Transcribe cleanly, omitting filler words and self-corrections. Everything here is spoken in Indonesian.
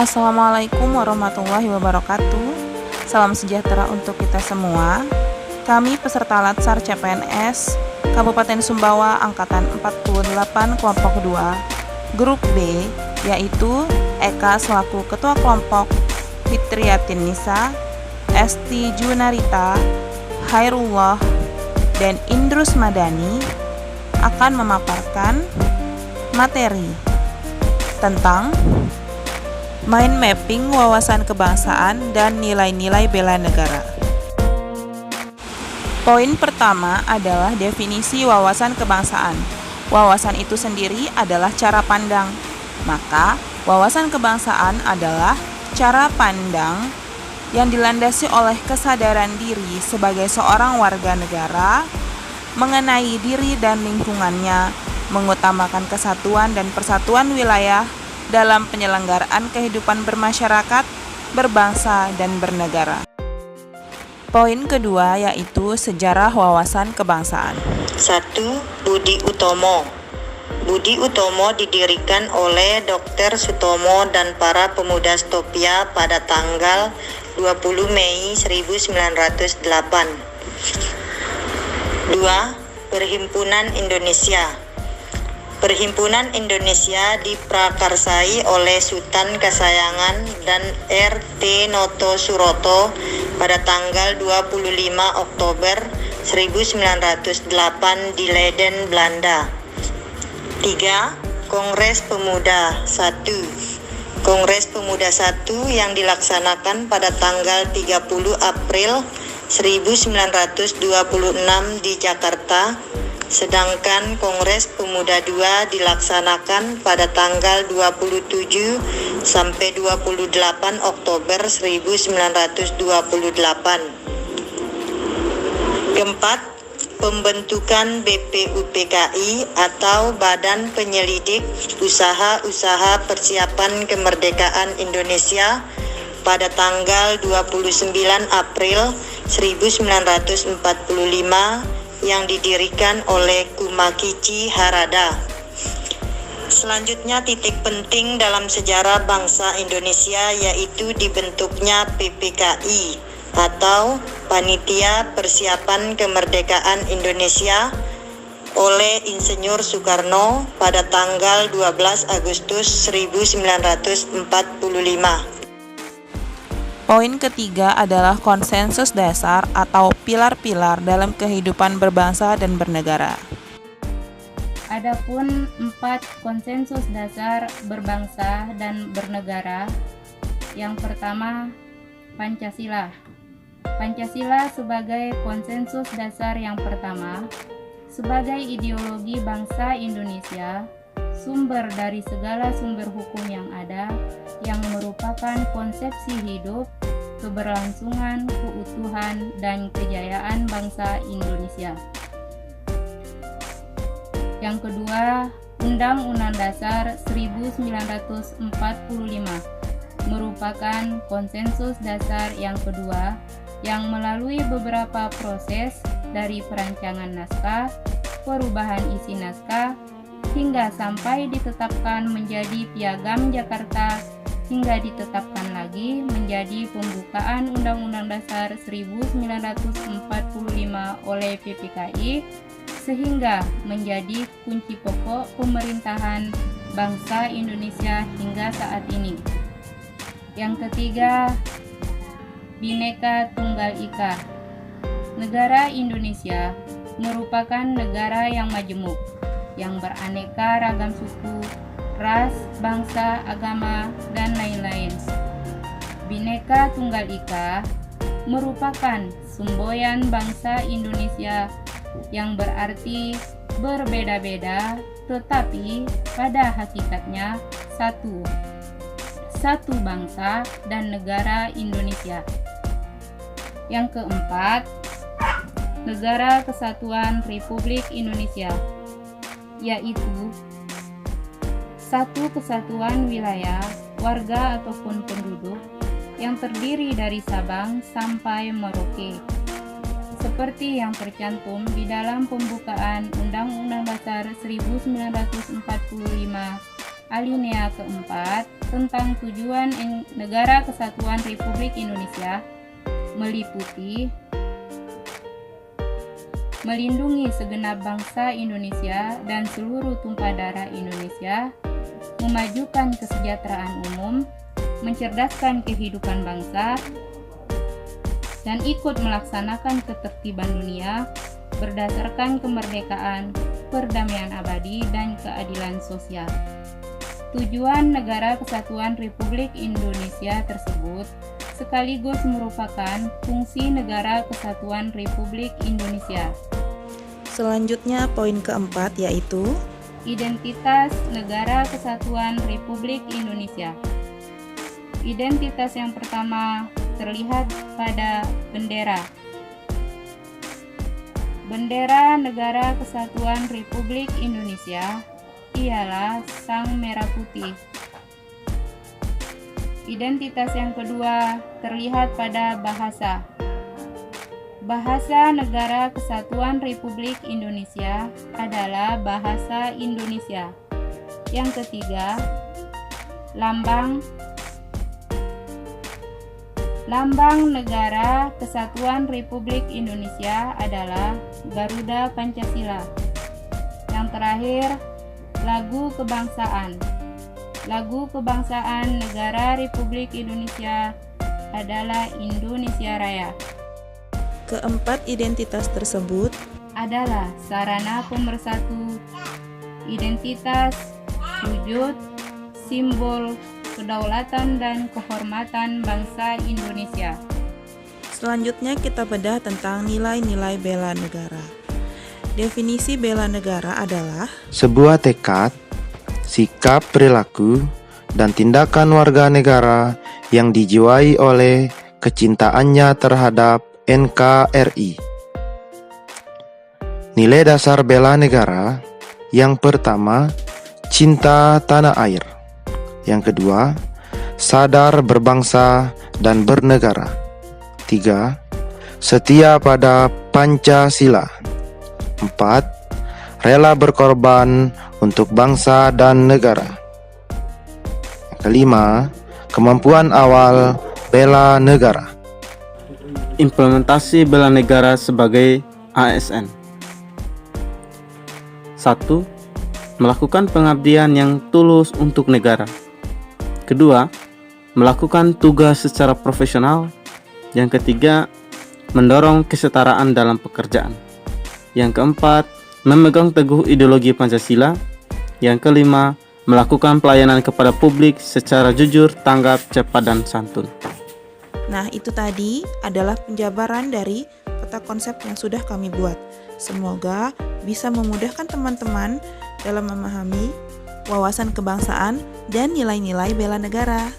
Assalamualaikum warahmatullahi wabarakatuh. Salam sejahtera untuk kita semua. Kami peserta Latsar CPNS Kabupaten Sumbawa Angkatan 48 Kelompok 2 Grup B, yaitu Eka selaku Ketua Kelompok, Fitriyatin Nisa, Esti Junarita, Hairullah, dan Indrus Madani akan memaparkan materi tentang mind mapping wawasan kebangsaan dan nilai-nilai bela negara. Poin pertama adalah definisi wawasan kebangsaan. Wawasan itu sendiri adalah cara pandang. Maka, wawasan kebangsaan adalah cara pandang yang dilandasi oleh kesadaran diri sebagai seorang warga negara mengenai diri dan lingkungannya, mengutamakan kesatuan dan persatuan wilayah dalam penyelenggaraan kehidupan bermasyarakat, berbangsa, dan bernegara. Poin kedua yaitu sejarah wawasan kebangsaan. 1. Budi Utomo. Budi Utomo didirikan oleh Dr. Sutomo dan para pemuda Stopia pada tanggal 20 Mei 1908. 2. Perhimpunan Indonesia. Perhimpunan Indonesia diprakarsai oleh Sultan Kasayangan dan R.T. Noto Suroto pada tanggal 25 Oktober 1908 di Leiden, Belanda. 3. Kongres Pemuda 1. Kongres Pemuda 1 yang dilaksanakan pada tanggal 30 April 1926 di Jakarta, sedangkan Kongres Pemuda II dilaksanakan pada tanggal 27 sampai 28 Oktober 1928. Keempat, pembentukan BPUPKI atau Badan Penyelidik Usaha-Usaha Persiapan Kemerdekaan Indonesia pada tanggal 29 April 1945 yang didirikan oleh Kumakichi Harada. Selanjutnya, titik penting dalam sejarah bangsa Indonesia yaitu dibentuknya PPKI atau Panitia Persiapan Kemerdekaan Indonesia oleh Insinyur Soekarno pada tanggal 12 Agustus 1945. Poin ketiga adalah konsensus dasar atau pilar-pilar dalam kehidupan berbangsa dan bernegara. Adapun 4 konsensus dasar berbangsa dan bernegara. Yang pertama, Pancasila. Pancasila sebagai konsensus dasar yang pertama, sebagai ideologi bangsa Indonesia, sumber dari segala sumber hukum yang ada, yang merupakan konsepsi hidup, keberlangsungan, keutuhan, dan kejayaan bangsa Indonesia. Yang kedua, Undang-Undang Dasar 1945 merupakan konsensus dasar yang kedua yang melalui beberapa proses dari perancangan naskah, perubahan isi naskah, hingga sampai ditetapkan menjadi Piagam Jakarta, hingga ditetapkan lagi menjadi pembukaan Undang-Undang Dasar 1945 oleh PPKI, sehingga menjadi kunci pokok pemerintahan bangsa Indonesia hingga saat ini. Yang ketiga, Bhinneka Tunggal Ika. Negara Indonesia merupakan negara yang majemuk, yang beraneka ragam suku, ras, bangsa, agama, dan lain-lain. Bhinneka Tunggal Ika merupakan semboyan bangsa Indonesia yang berarti berbeda-beda, tetapi pada hakikatnya satu bangsa dan negara Indonesia. Yang keempat, Negara Kesatuan Republik Indonesia, yaitu satu kesatuan wilayah, warga ataupun penduduk yang terdiri dari Sabang sampai Merauke, seperti yang tercantum di dalam pembukaan Undang-Undang Dasar 1945 alinea keempat tentang tujuan Negara Kesatuan Republik Indonesia meliputi melindungi segenap bangsa Indonesia dan seluruh tumpah darah Indonesia, memajukan kesejahteraan umum, mencerdaskan kehidupan bangsa, dan ikut melaksanakan ketertiban dunia berdasarkan kemerdekaan, perdamaian abadi, dan keadilan sosial. Tujuan Negara Kesatuan Republik Indonesia tersebut sekaligus merupakan fungsi Negara Kesatuan Republik Indonesia. Selanjutnya poin keempat yaitu Identitas Negara Kesatuan Republik Indonesia. Identitas yang pertama terlihat pada bendera. Bendera Negara Kesatuan Republik Indonesia ialah sang merah putih. Identitas yang kedua terlihat pada bahasa. Bahasa Negara Kesatuan Republik Indonesia adalah bahasa Indonesia. Yang ketiga, lambang. Lambang Negara Kesatuan Republik Indonesia adalah Garuda Pancasila. Yang terakhir, lagu kebangsaan. Lagu kebangsaan Negara Republik Indonesia adalah Indonesia Raya. keempat identitas tersebut Adalah sarana pemersatu identitas, wujud, simbol, kedaulatan dan kehormatan bangsa Indonesia. Selanjutnya kita bedah tentang nilai-nilai bela negara. Definisi bela negara adalah sebuah tekad, sikap, perilaku, dan tindakan warga negara yang dijiwai oleh kecintaannya terhadap NKRI. Nilai dasar bela negara yang pertama, cinta tanah air. Yang kedua, sadar berbangsa dan bernegara. 3. Setia pada Pancasila. 4. Rela berkorban untuk bangsa dan negara. Yang kelima, kemampuan awal bela negara. Implementasi bela negara sebagai ASN. 1. Melakukan pengabdian yang tulus untuk negara. Kedua, melakukan tugas secara profesional. Yang ketiga, mendorong kesetaraan dalam pekerjaan. Yang keempat, memegang teguh ideologi Pancasila. Yang kelima, melakukan pelayanan kepada publik secara jujur, tanggap, cepat, dan santun. Nah, itu tadi adalah penjabaran dari peta konsep yang sudah kami buat. Semoga bisa memudahkan teman-teman dalam memahami wawasan kebangsaan dan nilai-nilai bela negara.